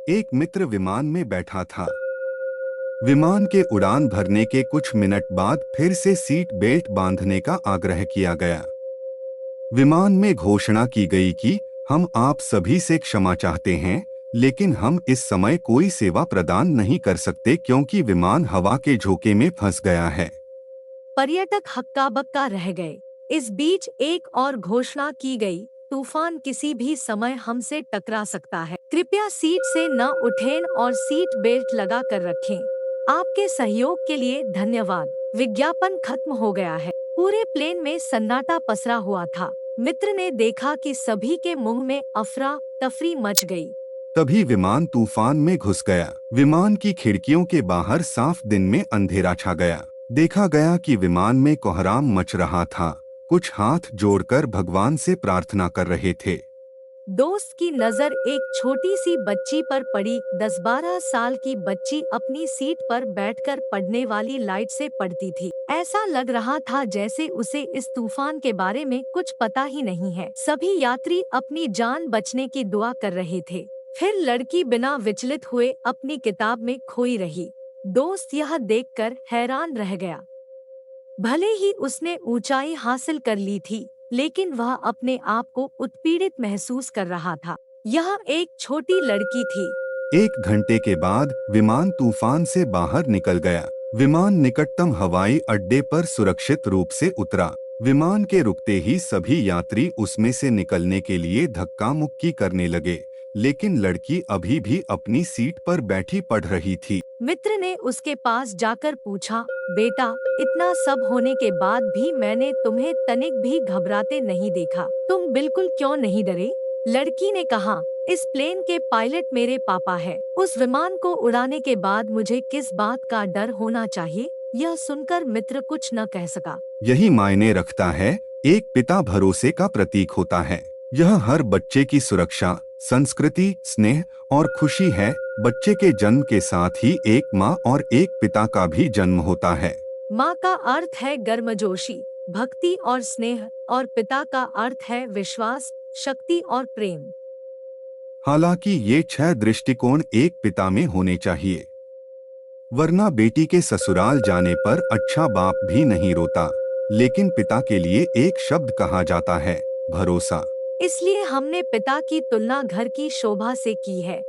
एक मित्र विमान में बैठा था। विमान के उड़ान भरने के कुछ मिनट बाद फिर से सीट बेल्ट बांधने का आग्रह किया गया। विमान में घोषणा की गई कि हम आप सभी से क्षमा चाहते हैं, लेकिन हम इस समय कोई सेवा प्रदान नहीं कर सकते क्योंकि विमान हवा के झोंके में फंस गया है। पर्यटक हक्का बक्का रह गए। इस बीच एक और घोषणा की गई, तूफान किसी भी समय हमसे टकरा सकता है। कृपया सीट से न उठें और सीट बेल्ट लगा कर रखें। आपके सहयोग के लिए धन्यवाद। विज्ञापन खत्म हो गया है। पूरे प्लेन में सन्नाटा पसरा हुआ था। मित्र ने देखा कि सभी के मुंह में अफरा तफरी मच गई। तभी विमान तूफान में घुस गया। विमान की खिड़कियों के बाहर साफ दिन में अंधेरा छा गया। देखा गया कि विमान में कोहराम मच रहा था। कुछ हाथ जोड़कर भगवान से प्रार्थना कर रहे थे। दोस्त की नजर एक छोटी सी बच्ची पर पड़ी। 10-12 साल की बच्ची अपनी सीट पर बैठकर पढ़ने वाली लाइट से पढ़ती थी। ऐसा लग रहा था जैसे उसे इस तूफान के बारे में कुछ पता ही नहीं है। सभी यात्री अपनी जान बचने की दुआ कर रहे थे। फिर लड़की बिना विचलित हुए अपनी किताब में खोई रही। दोस्त यह देखकर हैरान रह गया। भले ही उसने ऊंचाई हासिल कर ली थी, लेकिन वह अपने आप को उत्पीड़ित महसूस कर रहा था। यह एक छोटी लड़की थी। 1 घंटे के बाद विमान तूफान से बाहर निकल गया। विमान निकटतम हवाई अड्डे पर सुरक्षित रूप से उतरा। विमान के रुकते ही सभी यात्री उसमें से निकलने के लिए धक्का मुक्की करने लगे, लेकिन लड़की अभी भी अपनी सीट पर बैठी पढ़ रही थी। मित्र ने उसके पास जाकर पूछा, बेटा, इतना सब होने के बाद भी मैंने तुम्हें तनिक भी घबराते नहीं देखा। तुम बिल्कुल क्यों नहीं डरे? लड़की ने कहा, इस प्लेन के पायलट मेरे पापा है। उस विमान को उड़ाने के बाद मुझे किस बात का डर होना चाहिए? यह सुनकर मित्र कुछ न कह सका। यही मायने रखता है। एक पिता भरोसे का प्रतीक होता है। यह हर बच्चे की सुरक्षा, संस्कृति, स्नेह और खुशी है। बच्चे के जन्म के साथ ही एक माँ और एक पिता का भी जन्म होता है। माँ का अर्थ है गर्मजोशी, भक्ति और स्नेह, और पिता का अर्थ है विश्वास, शक्ति और प्रेम। हालांकि ये 6 दृष्टिकोण एक पिता में होने चाहिए, वरना बेटी के ससुराल जाने पर अच्छा बाप भी नहीं रोता। लेकिन पिता के लिए एक शब्द कहा जाता है, भरोसा। इसलिए हमने पिता की तुलना घर की शोभा से की है।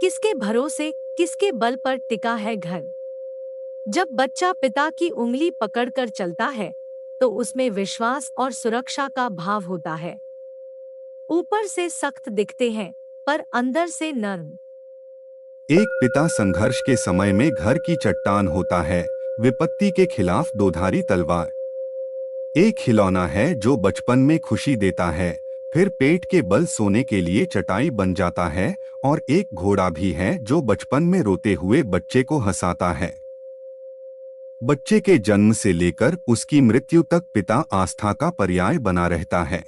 किसके भरोसे, किसके बल पर टिका है घर? जब बच्चा पिता की उंगली पकड़कर चलता है, तो उसमें विश्वास और सुरक्षा का भाव होता है। ऊपर से सख्त दिखते हैं, पर अंदर से नर्म। एक पिता संघर्ष के समय में घर की चट्टान होता है, विपत्ति के खिलाफ दोधारी तलवार। एक खिलौना है जो बचपन में खुशी देता है, फिर पेट के बल सोने के लिए चटाई बन जाता है, और एक घोड़ा भी है जो बचपन में रोते हुए बच्चे को हंसाता है। बच्चे के जन्म से लेकर उसकी मृत्यु तक पिता आस्था का पर्याय बना रहता है।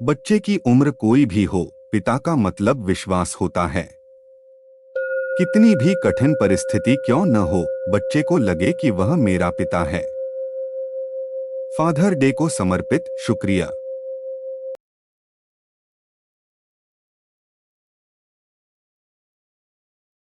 बच्चे की उम्र कोई भी हो, पिता का मतलब विश्वास होता है। कितनी भी कठिन परिस्थिति क्यों न हो, बच्चे को लगे कि वह मेरा पिता है। फादर डे को समर्पित शुक्रिया।